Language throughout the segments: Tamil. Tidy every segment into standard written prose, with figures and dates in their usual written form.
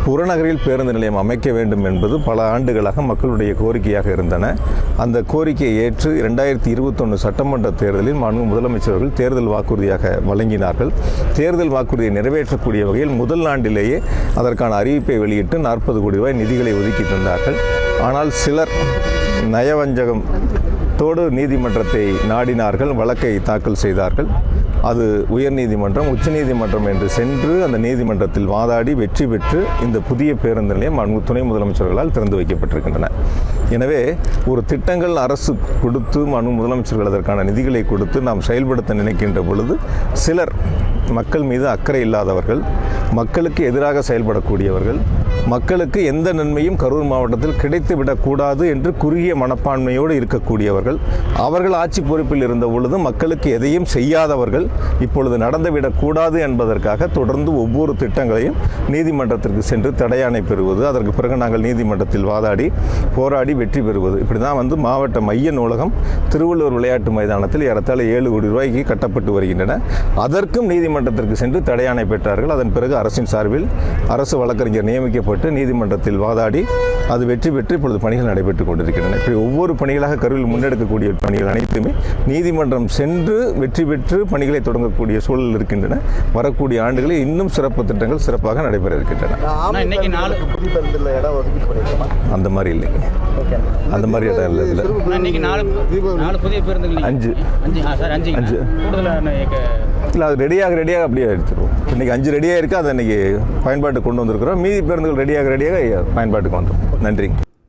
புறநகரில் பேருந்து நிலையம் அமைக்க வேண்டும் என்பது பல ஆண்டுகளாக மக்களுடைய கோரிக்கையாக இருந்தன. அந்த கோரிக்கையை ஏற்று 2021 சட்டமன்ற தேர்தலில் மாண்பு முதலமைச்சர்கள் தேர்தல் வாக்குறுதியாக வழங்கினார்கள். தேர்தல் வாக்குறுதியை நிறைவேற்றக்கூடிய வகையில் முதல் ஆண்டிலேயே அதற்கான அறிவிப்பை வெளியிட்டு 40 கோடி ரூபாய் நிதிகளை ஒதுக்கி தந்தார்கள். ஆனால் சிலர் நயவஞ்சகத்தோடு நீதிமன்றத்தை நாடினார்கள், வழக்கை தாக்கல் செய்தார்கள். அது உயர்நீதிமன்றம், உச்சநீதிமன்றம் என்று சென்று அந்த நீதிமன்றத்தில் வாதாடி வெற்றி பெற்று இந்த புதிய பேருந்து நிலையம் துணை முதலமைச்சர்களால் திறந்து வைக்கப்பட்டிருக்கின்றன. எனவே ஒரு திட்டங்கள் அரசு கொடுத்து முதலமைச்சர்கள் அதற்கான நிதிகளை கொடுத்து நாம் செயல்படுத்த நினைக்கின்ற பொழுது சிலர் மக்கள் மீது அக்கறை இல்லாதவர்கள், மக்களுக்கு எதிராக செயல்படக்கூடியவர்கள், மக்களுக்கு எந்த நன்மையும் கரூர் மாவட்டத்தில் கிடைத்துவிடக்கூடாது என்று குறுகிய மனப்பான்மையோடு இருக்கக்கூடியவர்கள், அவர்கள் ஆட்சி பொறுப்பில் இருந்த பொழுது மக்களுக்கு எதையும் செய்யாதவர்கள் இப்பொழுது நடந்துவிடக்கூடாது என்பதற்காக தொடர்ந்து ஒவ்வொரு திட்டங்களையும் நீதிமன்றத்திற்கு சென்று தடையாணை பெறுவது, அதற்கு பிறகு நாங்கள் நீதிமன்றத்தில் வாதாடி போராடி வெற்றி பெறுவது. இப்படி தான் மாவட்ட மைய நூலகம் திருவள்ளூர் விளையாட்டு மைதானத்தில் ஏறத்தாழ 7 கோடி ரூபாய்க்கு கட்டப்பட்டு வருகின்றன. அதற்கும் நீதிமன்றத்திற்கு சென்று தடையாணை பெற்றார்கள். அதன் பிறகு அரசின் சார்பில் அரசு வழக்கறிஞர் நியமிக்கப்பட்டு நீதிமன்றத்தில் வாதாடி அது வெற்றி பெற்று இப்பொழுது பணிகள் நடைபெற்றுக் கொண்டிருக்கின்றன. இப்படி ஒவ்வொரு பணிகளாக கரூரில் முன்னெடுக்கக்கூடிய பணிகள் அனைத்துமே நீதிமன்றம் சென்று வெற்றி பெற்று பணிகளை தொடங்கக்கூடிய சூழல் இருக்கின்றன. வரக்கூடிய ஆண்டுகளில் இன்னும் சிறப்பு திட்டங்கள் சிறப்பாக நடைபெற இருக்கின்றன. அந்த மாதிரி இல்லை, அந்த மாதிரி இடம் இல்லை. இல்லை, அது ரெடியாக அப்படியே எடுத்துருவோம். இன்றைக்கி 5 ரெடியாக இருக்குது, அதை இன்றைக்கி பயன்பாட்டுக்கு கொண்டு வந்திருக்கிறோம். மீதி பேருந்துகள் ரெடியாக பயன்பாட்டுக்கு வந்துடும். நன்றி.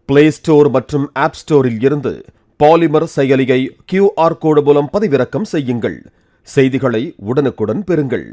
பிளே ஸ்டோர் மற்றும் ஆப் ஸ்டோரில் இருந்து பாலிமர் செயலியை QR கோடு மூலம் பதிவிறக்கம் செய்யுங்கள். செய்திகளை உடனுக்குடன் பெறுங்கள்.